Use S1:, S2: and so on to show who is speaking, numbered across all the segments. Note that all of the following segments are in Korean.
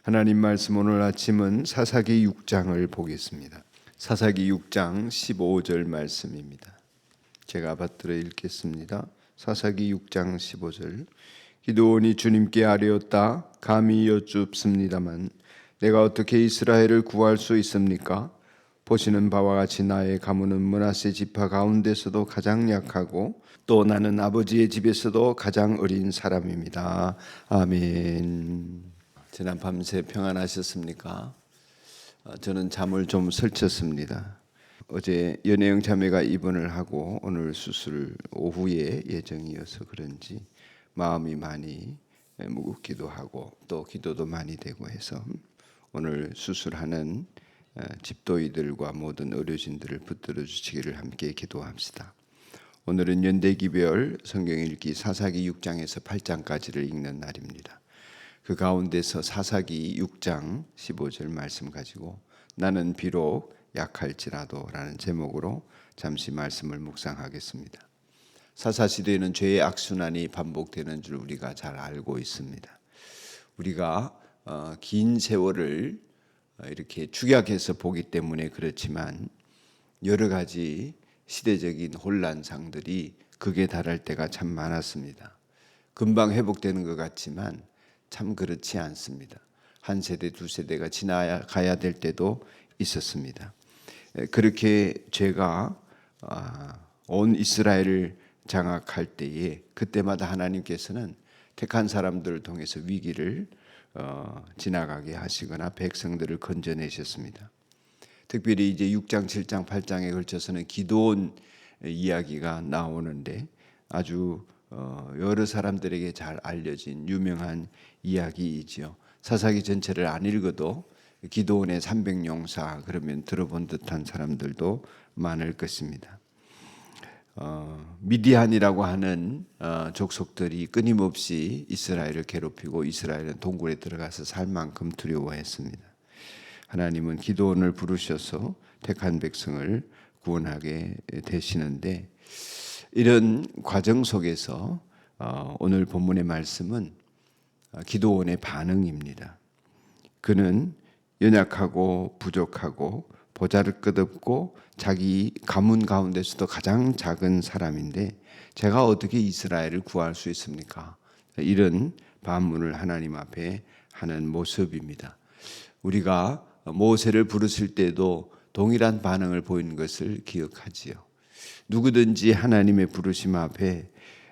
S1: 하나님 말씀 오늘 아침은 사사기 6장을 보겠습니다. 사사기 6장 15절 말씀입니다. 제가 받들어 읽겠습니다. 사사기 6장 15절. 기드온이 주님께 아뢰었다. 감히 여쭙습니다만 내가 어떻게 이스라엘을 구할 수 있습니까? 보시는 바와 같이 나의 가문은 므낫세 지파 가운데서도 가장 약하고 또 나는 아버지의 집에서도 가장 어린 사람입니다. 아멘. 지난 밤새 평안하셨습니까? 저는 잠을 좀 설쳤습니다. 어제 연혜영 자매가 입원을 하고 오늘 수술 오후에 예정이어서 그런지 마음이 많이 무겁기도 하고 또 기도도 많이 되고 해서 오늘 수술하는 집도이들과 모든 의료진들을 붙들어 주시기를 함께 기도합시다. 오늘은 연대기별 성경 읽기 사사기 6장에서 8장까지를 읽는 날입니다. 그 가운데서 사사기 6장 15절 말씀 가지고 나는 비록 약할지라도 라는 제목으로 잠시 말씀을 묵상하겠습니다. 사사시대에는 죄의 악순환이 반복되는 줄 우리가 잘 알고 있습니다. 우리가 긴 세월을 이렇게 축약해서 보기 때문에 그렇지만 여러 가지 시대적인 혼란상들이 극에 달할 때가 참 많았습니다. 금방 회복되는 것 같지만 참 그렇지 않습니다. 한 세대 두 세대가 지나가야 될 때도 있었습니다. 그렇게 죄가 온 이스라엘을 장악할 때에 그때마다 하나님께서는 택한 사람들을 통해서 위기를 지나가게 하시거나 백성들을 건져내셨습니다. 특별히 이제 6장, 7장, 8장에 걸쳐서는 기드온 이야기가 나오는데 아주 여러 사람들에게 잘 알려진 유명한 이야기이지요. 사사기 전체를 안 읽어도 기드온의 300용사 그러면 들어본 듯한 사람들도 많을 것입니다. 미디안이라고 하는 족속들이 끊임없이 이스라엘을 괴롭히고 이스라엘은 동굴에 들어가서 살 만큼 두려워했습니다. 하나님은 기드온을 부르셔서 택한 백성을 구원하게 되시는데 이런 과정 속에서 오늘 본문의 말씀은 기드온의 반응입니다. 그는 연약하고 부족하고 보잘것없고 자기 가문 가운데서도 가장 작은 사람인데 제가 어떻게 이스라엘을 구할 수 있습니까? 이런 반문을 하나님 앞에 하는 모습입니다. 우리가 모세를 부르실 때도 동일한 반응을 보이는 것을 기억하지요. 누구든지 하나님의 부르심 앞에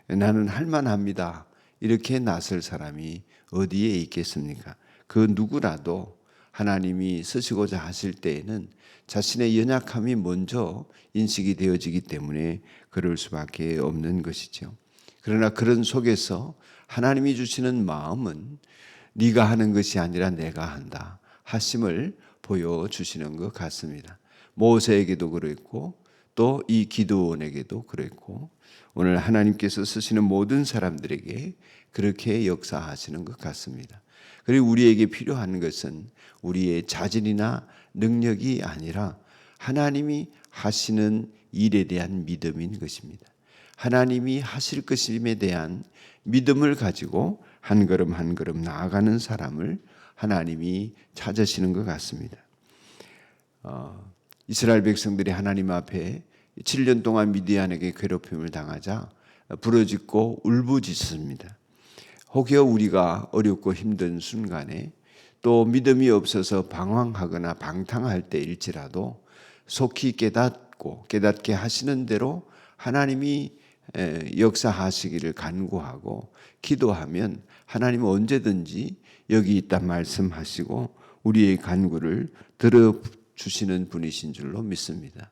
S1: 나는 할만합니다. 이렇게 나설 사람이 어디에 있겠습니까? 그 누구라도 하나님이 쓰시고자 하실 때에는 자신의 연약함이 먼저 인식이 되어지기 때문에 그럴 수밖에 없는 것이죠. 그러나 그런 속에서 하나님이 주시는 마음은 네가 하는 것이 아니라 내가 한다 하심을 보여주시는 것 같습니다. 모세에게도 그랬고 또 이 기드온에게도 그랬고 오늘 하나님께서 쓰시는 모든 사람들에게 그렇게 역사하시는 것 같습니다. 그리고 우리에게 필요한 것은 우리의 자질이나 능력이 아니라 하나님이 하시는 일에 대한 믿음인 것입니다. 하나님이 하실 것임에 대한 믿음을 가지고 한 걸음 한 걸음 나아가는 사람을 하나님이 찾으시는 것 같습니다. 이스라엘 백성들이 하나님 앞에 7년 동안 미디안에게 괴롭힘을 당하자 부르짖고 울부짖습니다. 혹여 우리가 어렵고 힘든 순간에 또 믿음이 없어서 방황하거나 방탕할 때일지라도 속히 깨닫게 하시는 대로 하나님이 역사하시기를 간구하고 기도하면 하나님은 언제든지 여기 있다 말씀하시고 우리의 간구를 들어주시는 분이신 줄로 믿습니다.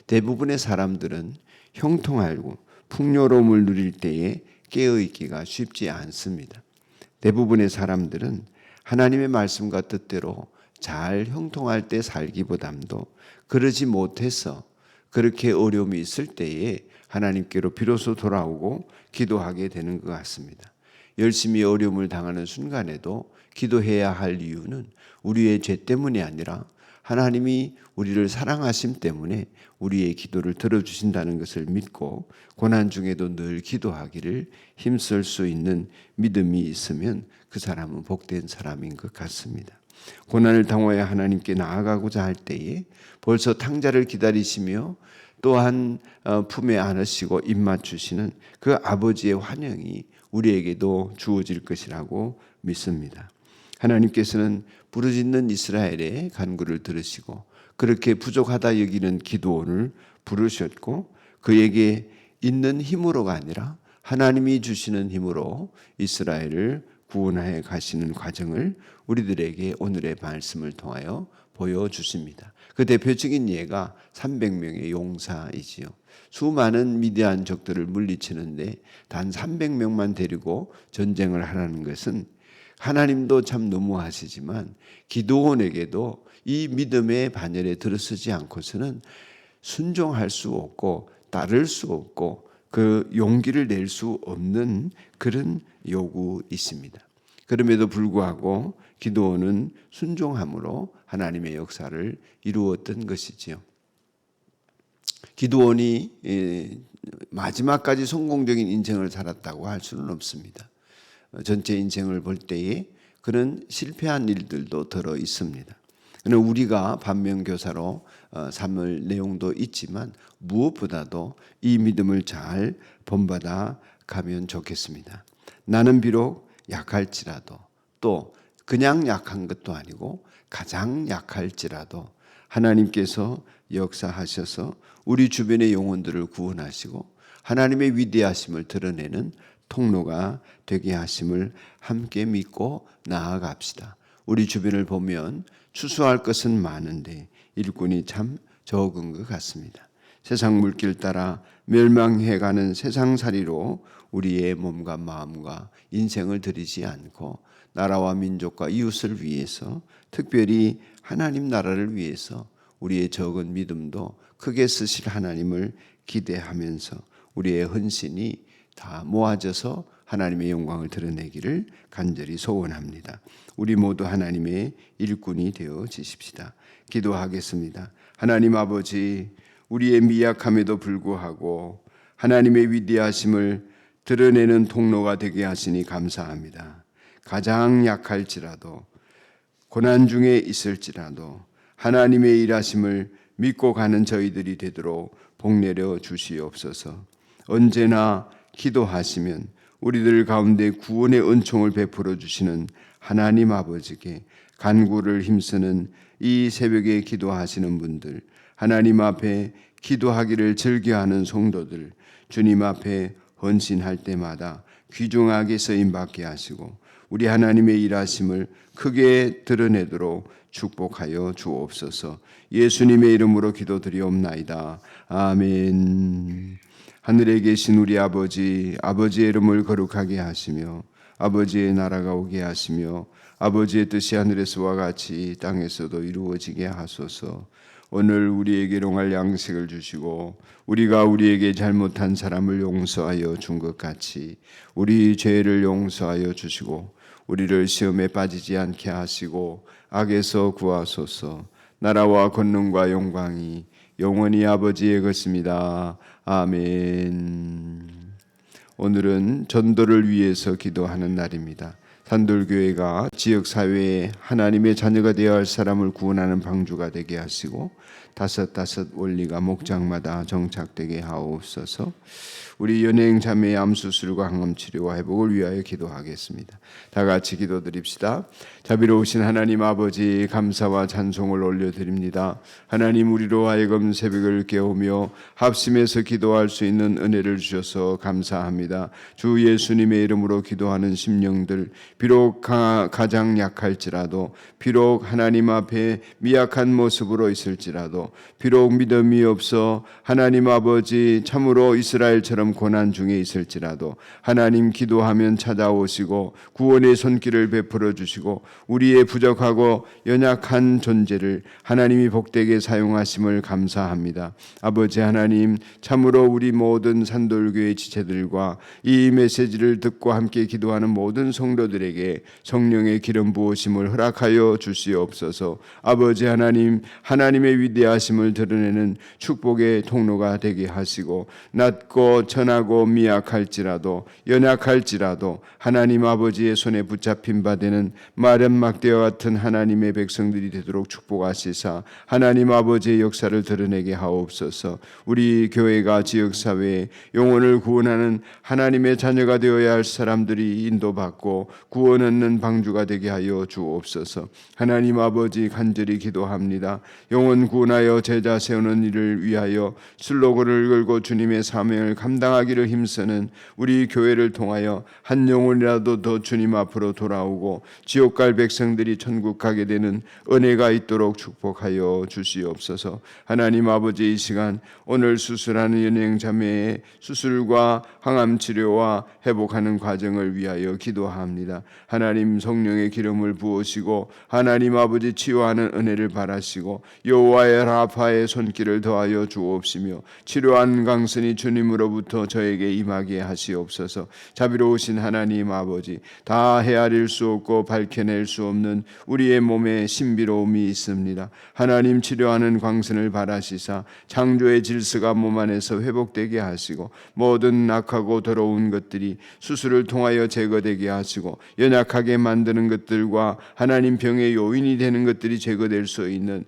S1: 대부분의 사람들은 형통하고 풍요로움을 누릴 때에 깨어있기가 쉽지 않습니다. 대부분의 사람들은 하나님의 말씀과 뜻대로 잘 형통할 때 살기보담도 그러지 못해서 그렇게 어려움이 있을 때에 하나님께로 비로소 돌아오고 기도하게 되는 것 같습니다. 열심히 어려움을 당하는 순간에도 기도해야 할 이유는 우리의 죄 때문이 아니라 하나님이 우리를 사랑하심 때문에 우리의 기도를 들어주신다는 것을 믿고 고난 중에도 늘 기도하기를 힘쓸 수 있는 믿음이 있으면 그 사람은 복된 사람인 것 같습니다. 고난을 당하여 하나님께 나아가고자 할 때에 벌써 탕자를 기다리시며 또한 품에 안으시고 입맞추시는 그 아버지의 환영이 우리에게도 주어질 것이라고 믿습니다. 하나님께서는 부르짖는 이스라엘의 간구를 들으시고 그렇게 부족하다 여기는 기드온을 부르셨고 그에게 있는 힘으로가 아니라 하나님이 주시는 힘으로 이스라엘을 구원하여 가시는 과정을 우리들에게 오늘의 말씀을 통하여 보여주십니다. 그 대표적인 예가 300명의 용사이지요. 수많은 미디안 적들을 물리치는데 단 300명만 데리고 전쟁을 하라는 것은 하나님도 참 너무하시지만 기드온에게도 이 믿음의 반열에 들어서지 않고서는 순종할 수 없고 따를 수 없고 그 용기를 낼 수 없는 그런 요구이십니다. 그럼에도 불구하고 기드온은 순종함으로 하나님의 역사를 이루었던 것이지요. 기드온이 마지막까지 성공적인 인생을 살았다고 할 수는 없습니다. 전체 인생을 볼 때에 그런 실패한 일들도 들어 있습니다. 우리가 반면교사로 삼을 내용도 있지만 무엇보다도 이 믿음을 잘 본받아 가면 좋겠습니다. 나는 비록 약할지라도 또 그냥 약한 것도 아니고 가장 약할지라도 하나님께서 역사하셔서 우리 주변의 영혼들을 구원하시고 하나님의 위대하심을 드러내는 통로가 되게 하심을 함께 믿고 나아갑시다. 우리 주변을 보면 추수할 것은 많은데 일꾼이 참 적은 것 같습니다. 세상 물길 따라 멸망해가는 세상살이로 우리의 몸과 마음과 인생을 들이지 않고 나라와 민족과 이웃을 위해서 특별히 하나님 나라를 위해서 우리의 적은 믿음도 크게 쓰실 하나님을 기대하면서 우리의 헌신이 다 모아져서 하나님의 영광을 드러내기를 간절히 소원합니다. 우리 모두 하나님의 일꾼이 되어지십시다. 기도하겠습니다. 하나님 아버지, 우리의 미약함에도 불구하고 하나님의 위대하심을 드러내는 통로가 되게 하시니 감사합니다. 가장 약할지라도 고난 중에 있을지라도 하나님의 일하심을 믿고 가는 저희들이 되도록 복내려 주시옵소서. 언제나 기도하시면 우리들 가운데 구원의 은총을 베풀어 주시는 하나님 아버지께 간구를 힘쓰는 이 새벽에 기도하시는 분들, 하나님 앞에 기도하기를 즐겨하는 성도들, 주님 앞에 헌신할 때마다 귀중하게 쓰임받게 하시고 우리 하나님의 일하심을 크게 드러내도록 축복하여 주옵소서. 예수님의 이름으로 기도드리옵나이다. 아멘. 하늘에 계신 우리 아버지, 아버지의 이름을 거룩하게 하시며 아버지의 나라가 오게 하시며 아버지의 뜻이 하늘에서와 같이 땅에서도 이루어지게 하소서. 오늘 우리에게 일용할 양식을 주시고 우리가 우리에게 잘못한 사람을 용서하여 준 것 같이 우리 죄를 용서하여 주시고 우리를 시험에 빠지지 않게 하시고 악에서 구하소서. 나라와 권능과 영광이 영원히 아버지의 것입니다. 아멘. 오늘은 전도를 위해서 기도하는 날입니다. 산돌교회가 지역사회에 하나님의 자녀가 되어야 할 사람을 구원하는 방주가 되게 하시고 다섯 원리가 목장마다 정착되게 하옵소서. 우리 연예인 자매의 암수술과 항암치료와 회복을 위하여 기도하겠습니다. 다 같이 기도드립시다. 자비로우신 하나님 아버지, 감사와 찬송을 올려드립니다. 하나님, 우리로 하여금 새벽을 깨우며 합심해서 기도할 수 있는 은혜를 주셔서 감사합니다. 주 예수님의 이름으로 기도하는 심령들, 비록 가장 약할지라도, 비록 하나님 앞에 미약한 모습으로 있을지라도 할지라도 비록 믿음이 없어 하나님 아버지 참으로 이스라엘처럼 고난 중에 있을지라도 하나님 기도하면 찾아오시고 구원의 손길을 베풀어 주시고 우리의 부족하고 연약한 존재를 하나님이 복되게 사용하심을 감사합니다. 아버지 하나님, 참으로 우리 모든 산돌교회 지체들과 이 메시지를 듣고 함께 기도하는 모든 성도들에게 성령의 기름 부으심을 허락하여 주시옵소서. 아버지 하나님, 하나님의 위대하심을 드러내는 축복의 통로가 되게 하시고 낮고 천하고 미약할지라도 연약할지라도 하나님 아버지의 손에 붙잡힌 바 되는 마른 막대와 같은 하나님의 백성들이 되도록 축복하시사 하나님 아버지의 역사를 드러내게 하옵소서. 우리 교회가 지역사회에 영혼을 구원하는 하나님의 자녀가 되어야 할 사람들이 인도받고 구원 얻는 방주가 되게 하여 주옵소서. 하나님 아버지 간절히 기도합니다. 영혼 구원하여 제자 세우는 일을 위하여 슬로건을 걸고 주님의 사명을 감당하기를 힘쓰는 우리 교회를 통하여 한 영혼이라도 더 주님 앞으로 돌아오고 지옥 갈 백성들이 천국 가게 되는 은혜가 있도록 축복하여 주시옵소서. 하나님 아버지, 이 시간 오늘 수술하는 연예인 자매의 수술과 항암 치료와 회복하는 과정을 위하여 기도합니다. 하나님 성령의 기름을 부으시고 하나님 아버지 치유하는 은혜를 바라시고 여호와의 라파의 손길을 더하여 주옵시며 치료한 강선이 주님으로부터 저에게 임하게 하시옵소서. 자비로우신 하나님 아버지, 다 헤아릴 수 없고 밝혀낼 수 없는 우리의 몸에 신비로움이 있습니다. 하나님 치료하는 광선을 바라시사 창조의 질서가 몸 안에서 회복되게 하시고 모든 악하고 더러운 것들이 수술을 통하여 제거되게 하시고 연약하게 만드는 것들과 하나님 병의 요인이 되는 것들이 제거될 수 있는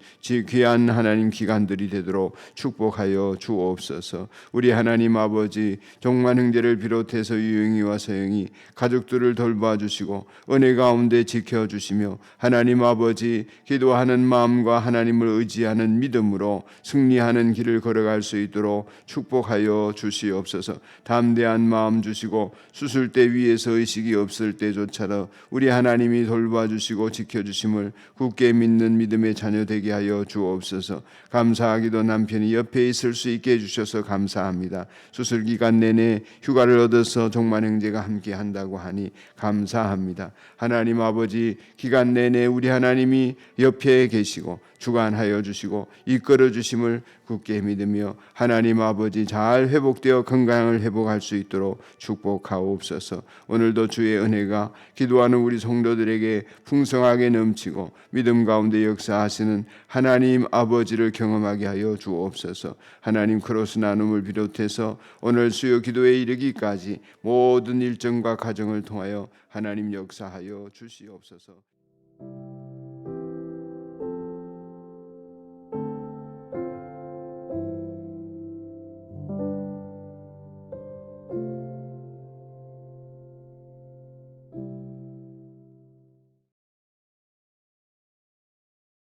S1: 귀한 하나님 기관들이 되도록 축복하여 주옵소서. 우리 하나님 아버지, 종만 형제를 비롯해서 유영이와 서영이 가족들을 돌봐주시고 은혜 가운데 지켜주시며 하나님 아버지 기도하는 마음과 하나님을 의지하는 믿음으로 승리하는 길을 걸어갈 수 있도록 축복하여 주시옵소서. 담대한 마음 주시고 수술대 위에서 의식이 없을 때조차도 우리 하나님이 돌봐주시고 지켜주심을 굳게 믿는 믿음의 자녀 되게 하여 주옵소서. 감사하기도 남편이 옆에 있을 수 있게 해주셔서 감사합니다. 수술 기간 내내 휴가를 얻어서 종만 형제가 함께 한다고 하니 감사합니다. 하나님 아버지, 기간 내내 우리 하나님이 옆에 계시고 주관하여 주시고 이끌어 주심을 굳게 믿으며 하나님 아버지 잘 회복되어 건강을 회복할 수 있도록 축복하옵소서. 오늘도 주의 은혜가 기도하는 우리 성도들에게 풍성하게 넘치고 믿음 가운데 역사하시는 하나님 아버지를 경험하게 하여 주옵소서. 하나님, 크로스 나눔을 비롯해서 오늘 수요 기도에 이르기까지 모든 일정과 과정을 통하여 하나님 역사하여 주시옵소서.